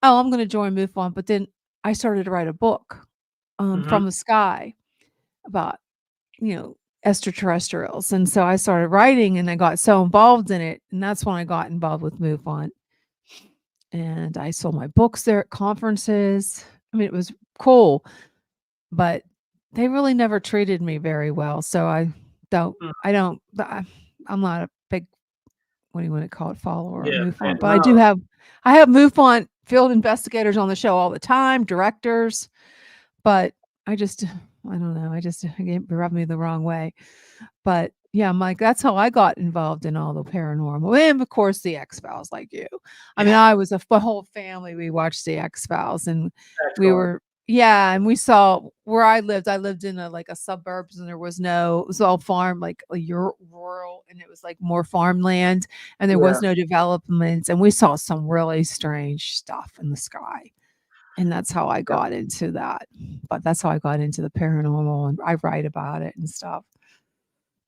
oh, I'm going to join MUFON. But then I started to write a book, Mhm. from the sky about you know extraterrestrials, and so I started writing, and I got so involved in it, and that's when I got involved with MUFON. And I sold my books there at conferences. I mean, it was cool. But they really never treated me very well, so don't Mm. I don't I I'm not a big, what do you wanna call it, follower of Yeah. MUFON, but No. I have MUFON field investigators on the show all the time, directors, but I don't know, it rubbed me the wrong way. But, yeah, I'm like, that's how I got involved in all the paranormal, and, of course, the X-Files like you. I mean, Yeah. I was a the whole family, we watched the X-Files, and we Excellent. were yeah, and we saw where I lived in like a suburbs, and it was all farm, like, rural, and it was, like, more farmland, and there Yeah. was no development, and we saw some really strange stuff in the sky, and that's how I Yeah. got into that. But that's how I got into the paranormal, and I write about it and stuff.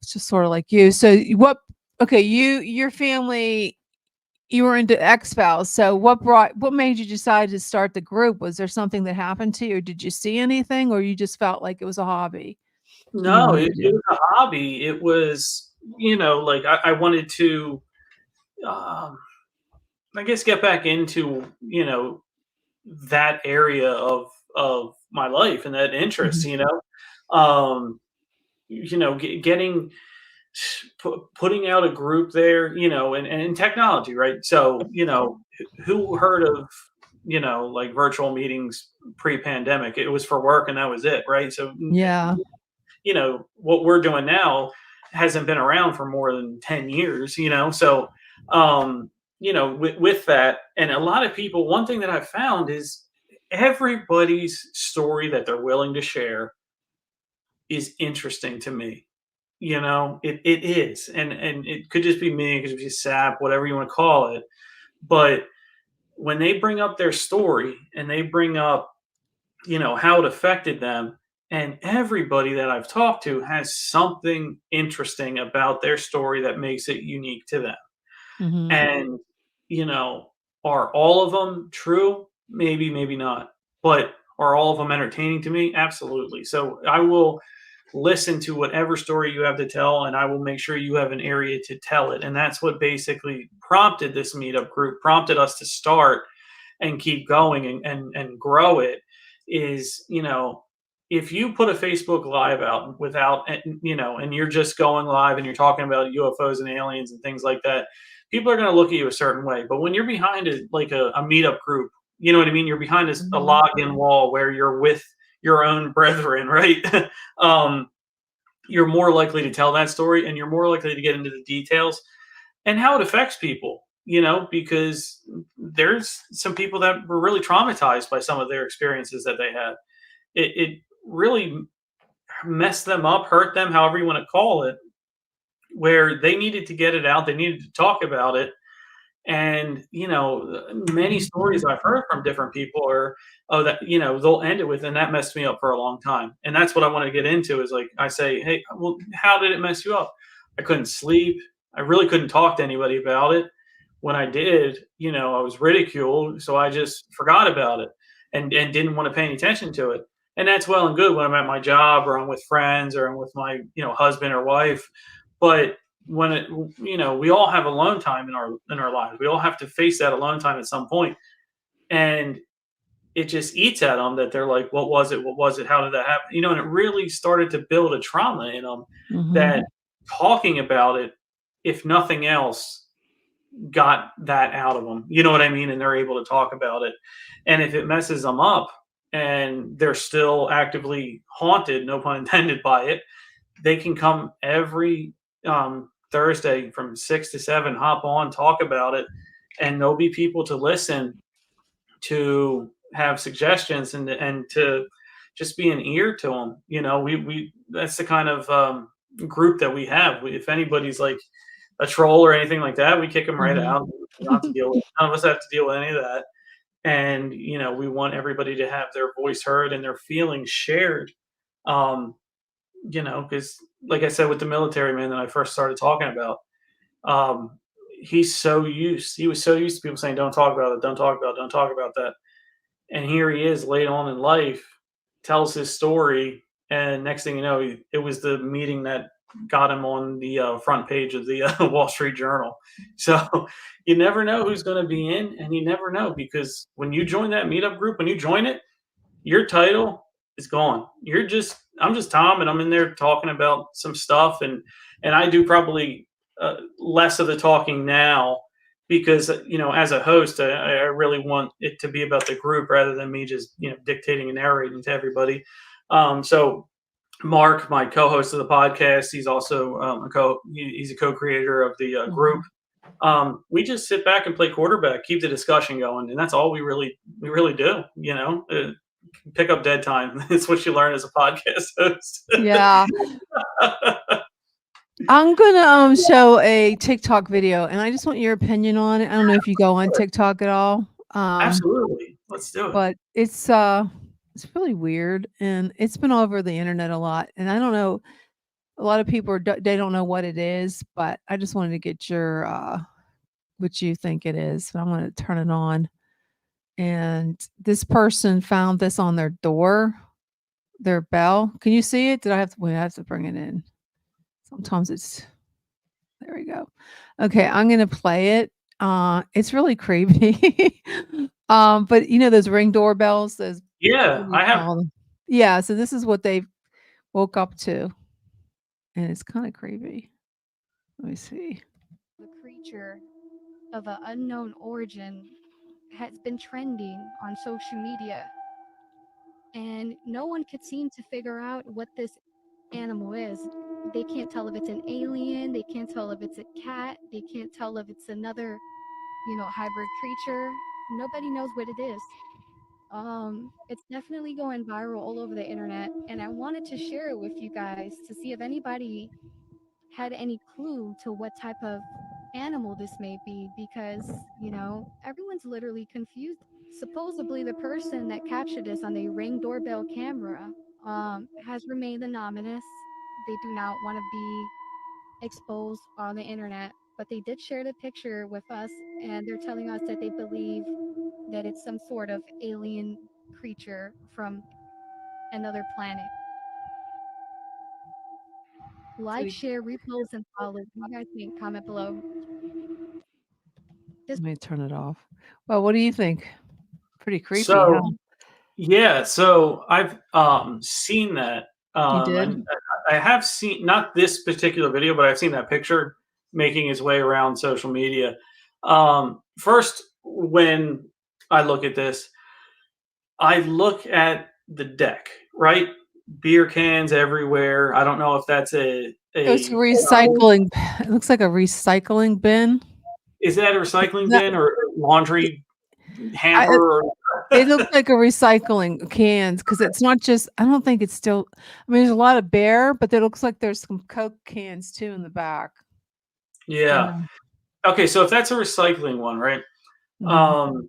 It's just sorta like you. So, your family, you were into X-Files, so what made you decide to start the group? Was there something that happened to you, or did you see anything, or you just felt like it was a hobby you No, wanted it to it do? was a hobby. It was, like I wanted to, um, I guess, get back into, that area of my life and that interest, Mhm. Um, getting putting out a group there, and technology, right? So, who heard of, like virtual meetings pre-pandemic? It was for work and that was it, right? So, Yeah. what we're doing now hasn't been around for more than 10 years, so, with that, and a lot of people, one thing that I've found is everybody's story that they're willing to share is interesting to me. It is, and it could just be me, it could just be sap, whatever you want to call it. But when they bring up their story and they bring up, how it affected them, and everybody that I've talked to has something interesting about their story that makes it unique to them. Mhm. And, you know, are all of them true? Maybe, maybe not. But are all of them entertaining to me? Absolutely. So I will listen to whatever story you have to tell, and I will make sure you have an area to tell it. And that's what basically prompted this meetup group, prompted us to start and keep going and grow it. Is, if you put a Facebook live out without, and you're just going live and you're talking about UFOs and aliens and things like that, people are going to look at you a certain way. But when you're behind a meetup group, you know what I mean? You're behind a Mhm. login wall where you're with your own brethren, right? um, you're more likely to tell that story, and you're more likely to get into the details and how it affects people, because there's some people that were really traumatized by some of their experiences that they had. It really messed them up, hurt them, however you want to call it, where they needed to get it out. They needed to talk about it. And, many stories I've heard from different people are, oh, that, they'll end it with, and that messed me up for a long time. And that's what I want to get into is like, I say, hey, well, how did it mess you up? I couldn't sleep. I really couldn't talk to anybody about it. When I did, I was ridiculed. So I just forgot about it and didn't want to pay any attention to it. And that's well and good when I'm at my job or I'm with friends or I'm with my, husband or wife. But when we all have alone time in our lives. We all have to face that alone time at some point, and it just eats at them that they're like, what was it, how did that happen, and it really started to build a trauma in them Mhm. that talking about it, if nothing else, got that out of them. You know what I mean? And they're able to talk about it. And if it messes them up and they're still actively haunted, no pun intended, by it, they can come every Thursday from 6 to 7, hop on, talk about it, and there'll be people to listen, to have suggestions, and to just be an ear to them. You know, we that's the kind of group that we have. If anybody's like a troll or anything like that, we kick them right Mhm. out. We don't have to deal with. None of us have to deal with any of that. And we want everybody to have their voice heard and their feelings shared. Um, because like I said with the military man that I first started talking about, um, he was so used to people saying, "Don't talk about it, don't talk about it, don't talk about that." And here he is late on in life, tells his story, and next thing you know, it was the meeting that got him on the front page of the Wall Street Journal. So you never know who's going to be in, and you never know, because when you join that meetup group, when you join it, your title is gone. I'm just Tom, and I'm in there talking about some stuff, and I do probably less of the talking now, because as a host, I really want it to be about the group rather than me just dictating and narrating to everybody. So Mark, my co-host of the podcast, he's also he's a co-creator of the group. We just sit back and play quarterback, keep the discussion going, and that's all we really do. Pick up dead time. It's what you learn as a podcast host. Yeah. I'm gonna show a TikTok video, and I just want your opinion on it. I don't know if you go on TikTok at all. Absolutely, let's do it. But it's really weird, and it's been all over the internet a lot. And I don't know, a lot of people they don't know what it is, but I just wanted to get your what you think it is. So I'm gonna turn it on. And this person found this on their door, their bell. Can you see it? Did I have to wait? I have to bring it in. Sometimes it's there we go. Okay, I'm gonna play it. It's really creepy. But those Ring doorbells, those Yeah, what do you I have. call them? Yeah, so this is what they woke up to, and it's kinda creepy. Let me see. The creature of an unknown origin has been trending on social media, and no one could seem to figure out what this animal is. They can't tell if it's an alien, they can't tell if it's a cat, they can't tell if it's another, hybrid creature. Nobody knows what it is. It's definitely going viral all over the internet, and I wanted to share it with you guys to see if anybody had any clue to what type of animal this may be, because everyone's literally confused. Supposedly the person that captured this on a Ring doorbell camera has remained anonymous. They do not want to be exposed on the internet, but they did share the picture with us, and they're telling us that they believe that it's some sort of alien creature from another planet. Like, share, repost, and follow. What do you guys think? Comment below. Let me turn it off. Well, what do you think? Pretty creepy, huh? So yeah, so I've seen that. You did? I have seen, not this particular video, but I've seen that picture making its way around social media. First, when I look at this, I look at the deck, right? Beer cans everywhere. I don't know if that's It's recycling. It looks like a recycling bin. Is that a recycling bin or laundry hamper? It looks like a recycling cans, because it's not just. I don't think it's still. I mean, there's a lot of beer, but it looks like there's some Coke cans too in the back. Yeah. Okay, so if that's a recycling one, right? Mhm.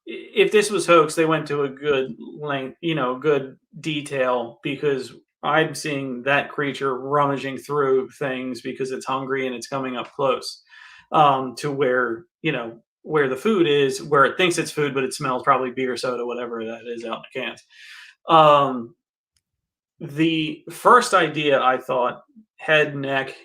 If this was hoax, they went to a good length, good detail, because I'm seeing that creature rummaging through things because it's hungry and it's coming up close to where the food is, where it thinks it's food, but it smells probably beer, soda, whatever that is out in the cans. The first idea, I thought head, neck,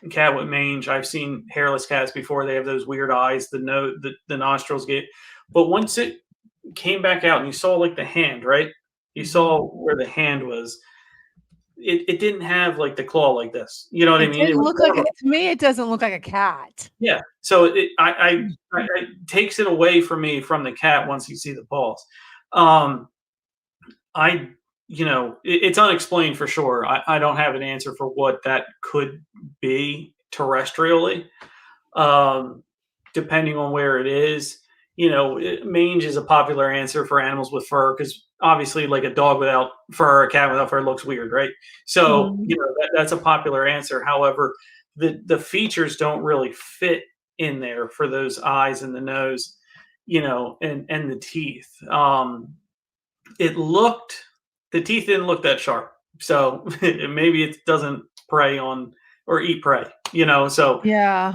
cat with mange. I've seen hairless cats before. They have those weird eyes, the nostrils get. But once it came back out and you saw like the hand, right? You saw where the hand was. it didn't have like the claw like this. You know what I It mean? It didn't was look more like of to me. It doesn't look like a cat. yeah. So I takes it away from me from the cat once you see the paws. I it's unexplained for sure. I don't have an answer for what that could be terrestrially. Depending on where it is. Mange is a popular answer for animals with fur because obviously, like a dog without fur, a cat without fur looks weird, right? So, Mhm. that's a popular answer. However, the features don't really fit in there for those eyes and the nose, and the teeth. The teeth didn't look that sharp, so maybe it doesn't prey on or eat prey, So Yeah.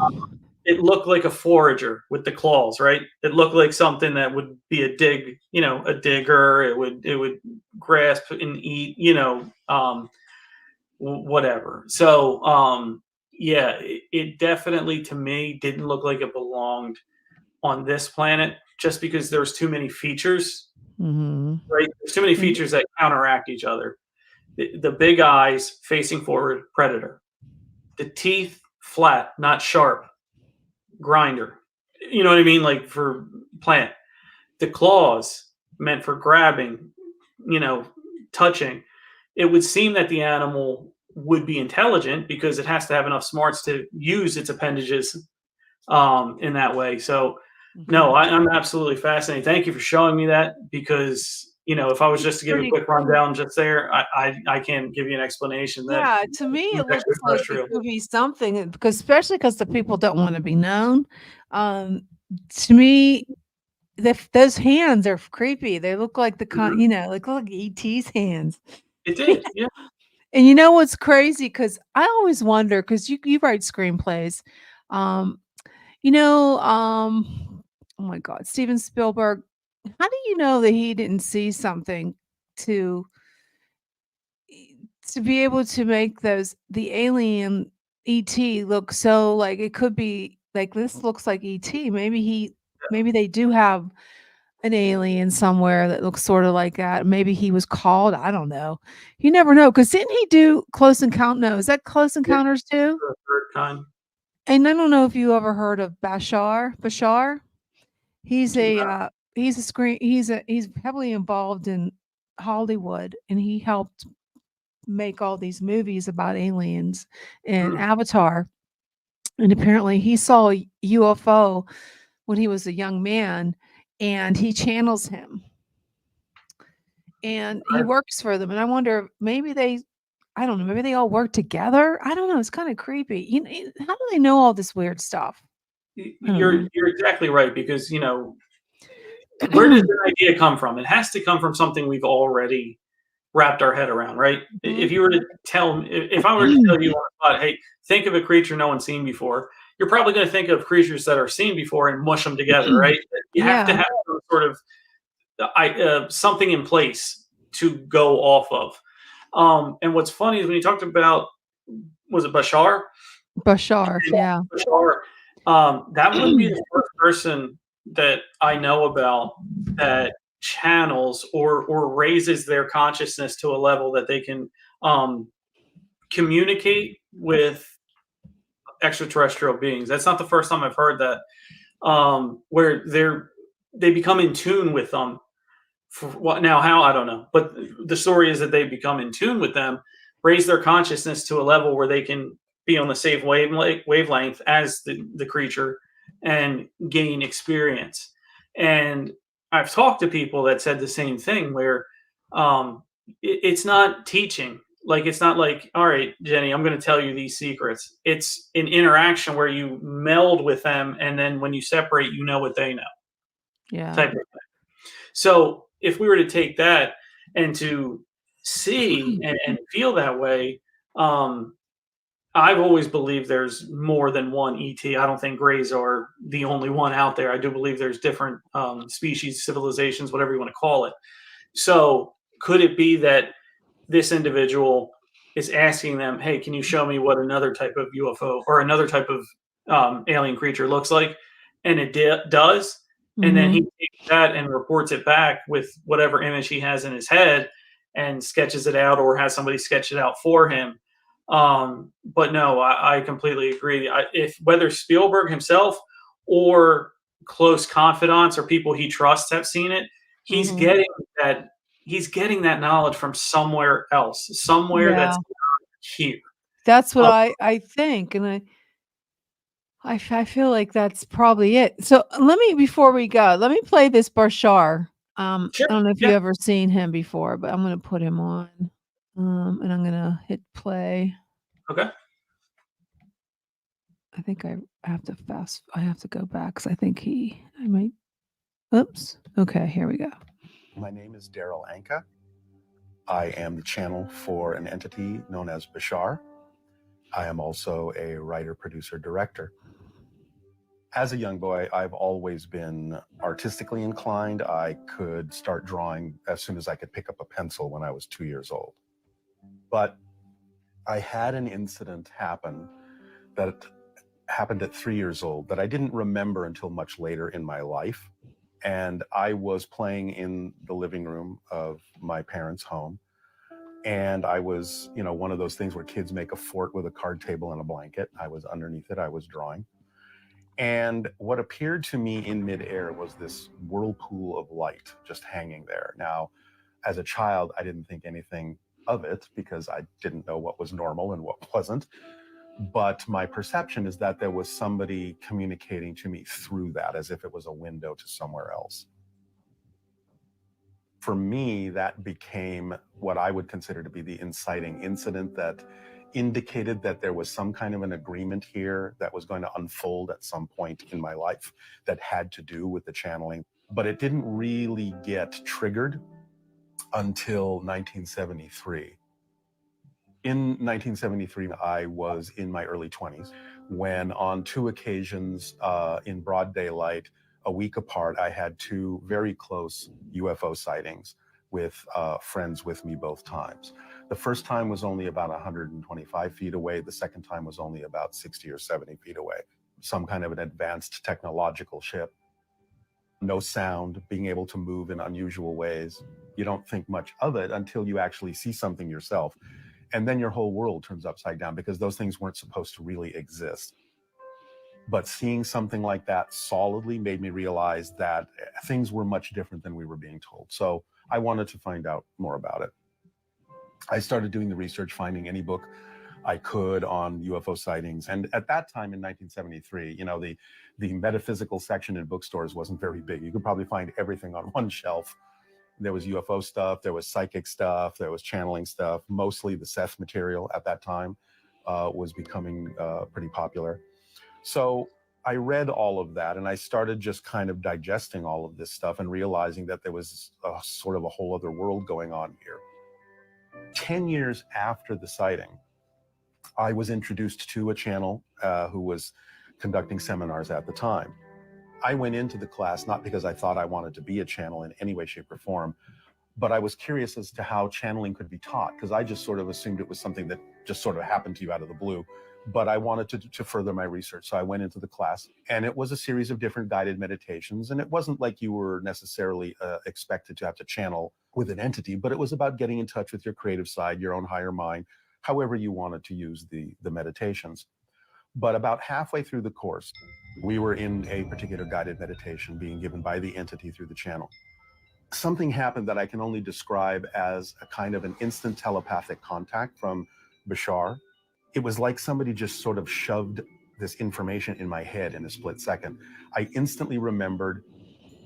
it looked like a forager with the claws, right? It looked like something that would be a digger. It would grasp and eat, whatever. So, yeah, it definitely to me didn't look like it belonged on this planet, just because there's too many features, Mhm. right? There's too many And features that counteract each other. The big eyes facing forward, predator. The teeth flat, not sharp, grinder. You know what I mean? Like for plant. The claws meant for grabbing, you know, touching. It would seem that the animal would be intelligent because it has to have enough smarts to use its appendages in that way. So, no, Mhm. I'm absolutely fascinated. Thank you for showing me that because if I was just to give a Pretty quick cool. rundown just there, I can't give you an explanation that Yeah, to me, was it looks like it extraterrestrial. could be something because especially because the people don't wanna be known. Um, to me, those hands are creepy. They look like the Mhm. look like ET's hands. It did, yeah. And you know what's crazy? Because I always wonder, because you write screenplays, um, oh my god, Steven Spielberg, how do you know that he didn't see something to to be able to make the alien ET look so like it could be like this looks like ET. Maybe they do have an alien somewhere that looks sort of like that. Maybe he was called. I don't know. You never know. Because didn't he do Close Encounter? No, is that Close Yeah, Encounters too? the third kind. And I don't know if you ever heard of Bashar. Bashar. He's a he's heavily involved in Hollywood, and he helped make all these movies about aliens and Mhm. Avatar. And apparently he saw a UFO when he was a young man, and he channels him, and he Right. works for them. And I wonder, maybe I don't know, maybe they all work together. I don't know. It's kind of creepy. How do they know all this weird stuff? I don't know. You're exactly right because where does an idea come from? It has to come from something we've already wrapped our head around, right? If Mhm. you were to tell me, if I were to tell you on the spot, hey, think of a creature no one's seen before, you're probably going to think of creatures that are seen before and mush them together, right? You have to Yeah. have some sort of something in place to go off of. And what's funny is when you talked about, was it Bashar? Bashar. Yeah. Bashar, that wouldn't be the first person that I know about that channels or raises their consciousness to a level that they can um, communicate with extraterrestrial beings. That's not the first time I've heard that. Where they become in tune with them. For what now? How I don't know, but the story is that they become in tune with them, raise their consciousness to a level where they can be on the same wavelength as the creature and gain experience. And I've talked to people that said the same thing, where it's not teaching. Like it's not like, all right, Jenny, I'm going to tell you these secrets. It's an interaction where you meld with them, and then when you separate, you know what they know, Yeah. type of thing. So if we were to take that and to see and feel that way, um, I've always believed there's more than one ET. I don't think grays are the only one out there. I do believe there's different species, civilizations, whatever you want to call it. So could it be that this individual is asking them, "Hey, can you show me what another type of UFO or another type of alien creature looks like?" And it does, and then he Mhm. takes that and reports it back with whatever image he has in his head, and sketches it out, or has somebody sketch it out for him. But no, I completely agree. If whether Spielberg himself or close confidants or people he trusts have seen it, he's Mhm. getting that he's getting that knowledge from somewhere else, somewhere that's Yeah. not here. That's what Uh, I think, and I feel like that's probably it. So let me before we go, let me play this Bashar. Sure. I don't know if you Yeah. ever seen him before, but I'm gonna put him on. And I'm gonna hit play. Okay. I think I have to go back because I might. Oops. Okay, here we go. My name is Daryl Anka. I am the channel for an entity known as Bashar. I am also a writer, producer, director. As a young boy, I've always been artistically inclined. I could start drawing as soon as I could pick up a pencil when I was 2 years old. But I had an incident happen that happened at 3 years old that I didn't remember until much later in my life. And I was playing in the living room of my parents' home. And I was, one of those things where kids make a fort with a card table and a blanket. I was underneath it, I was drawing. And what appeared to me in midair was this whirlpool of light just hanging there. Now, as a child, I didn't think anything of it because I didn't know what was normal and what wasn't. But my perception is that there was somebody communicating to me through that, as if it was a window to somewhere else. For me, that became what I would consider to be the inciting incident that indicated that there was some kind of an agreement here that was going to unfold at some point in my life that had to do with the channeling. But it didn't really get triggered until 1973. In 1973, I was in my early 20s when on 2 occasions in broad daylight, a week apart, I had 2 very close UFO sightings with friends with me both times. The first time was only about 125 feet away. The second time was only about 60 or 70 feet away. Some kind of an advanced technological ship. No sound, being able to move in unusual ways. You don't think much of it until you actually see something yourself. And then your whole world turns upside down because those things weren't supposed to really exist. But seeing something like that solidly made me realize that things were much different than we were being told. So I wanted to find out more about it. I started doing the research, finding any book I could on UFO sightings. And at that time in 1973, the metaphysical section in bookstores wasn't very big. You could probably find everything on one shelf. There was UFO stuff, there was psychic stuff, there was channeling stuff. Mostly the Seth material at that time was becoming pretty popular. So I read all of that and I started just kind of digesting all of this stuff and realizing that there was sort of a whole other world going on here. 10 years after the sighting, I was introduced to a channel who was conducting seminars at the time. I went into the class not because I thought I wanted to be a channel in any way, shape, or form, but I was curious as to how channeling could be taught, because I just sort of assumed it was something that just sort of happened to you out of the blue. But I wanted to further my research. So I went into the class, and it was a series of different guided meditations. And it wasn't like you were necessarily expected to have to channel with an entity, but it was about getting in touch with your creative side, your own higher mind, however you wanted to use the meditations. But about halfway through the course, we were in a particular guided meditation being given by the entity through the channel. Something happened that I can only describe as a kind of an instant telepathic contact from Bashar. It was like somebody just sort of shoved this information in my head in a split second. I instantly remembered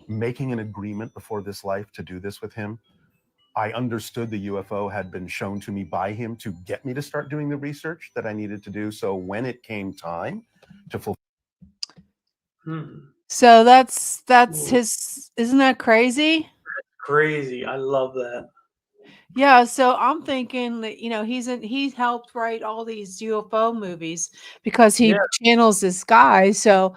making an agreement before this life to do this with him. I understood the UFO had been shown to me by him to get me to start doing the research that I needed to do. So when it came time to fulfill. So that's Ooh. his. Isn't that crazy? Crazy. I love that. Yeah, so I'm thinking that he's helped write all these UFO movies because he channels this guy. So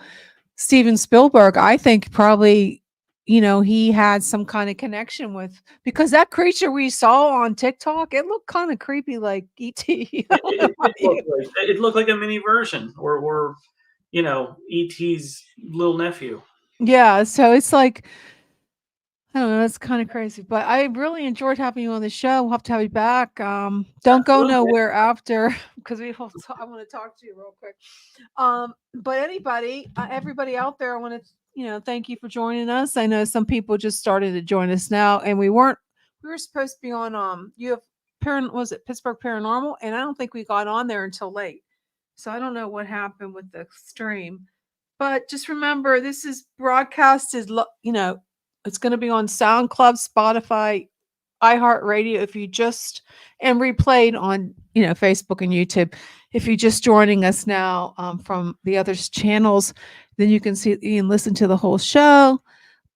Steven Spielberg, I think probably he had some kind of connection with, because that creature we saw on TikTok, it looked kind of creepy like ET. It looked like a mini version or ET's little nephew. Yeah, so it's like I don't know. It's kind of crazy, but I really enjoyed having you on the show. We'll have to have you back. Don't go Absolutely. nowhere after because I want to talk to you real quick. But everybody out there, I want to, thank you for joining us. I know some people just started to join us now, and we were supposed to be on was it Pittsburgh Paranormal, and I don't think we got on there until late. So I don't know what happened with the stream. But just remember, this is broadcast is it's going to be on SoundCloud, Spotify, iHeartRadio. And replayed on Facebook and YouTube. If you're just joining us now from the other channels, then you can listen to the whole show.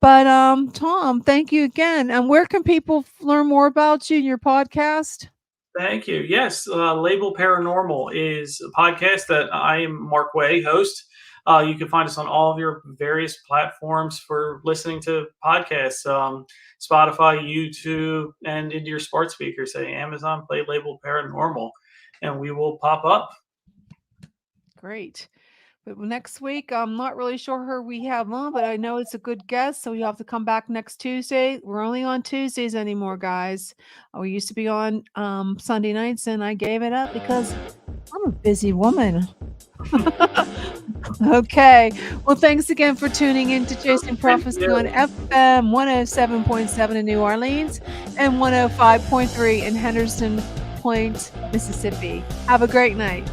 But Tom, thank you again. And where can people learn more about you and your podcast? Thank you. Yes, Label Paranormal is a podcast that I am Mark Way, host. You can find us on all of your various platforms for listening to podcasts, Spotify, YouTube, and into your smart speaker. Say Amazon, play Label Paranormal, and we will pop up. Great. But next week, I'm not really sure who we have on, but I know it's a good guest, so you have to come back next Tuesday. We're only on Tuesdays anymore, guys. We used to be on Sunday nights, and I gave it up because I'm a busy woman. Okay. Well, thanks again for tuning in to Chasing Prophecy on FM 107.7 in New Orleans and 105.3 in Henderson Point, Mississippi. Have a great night.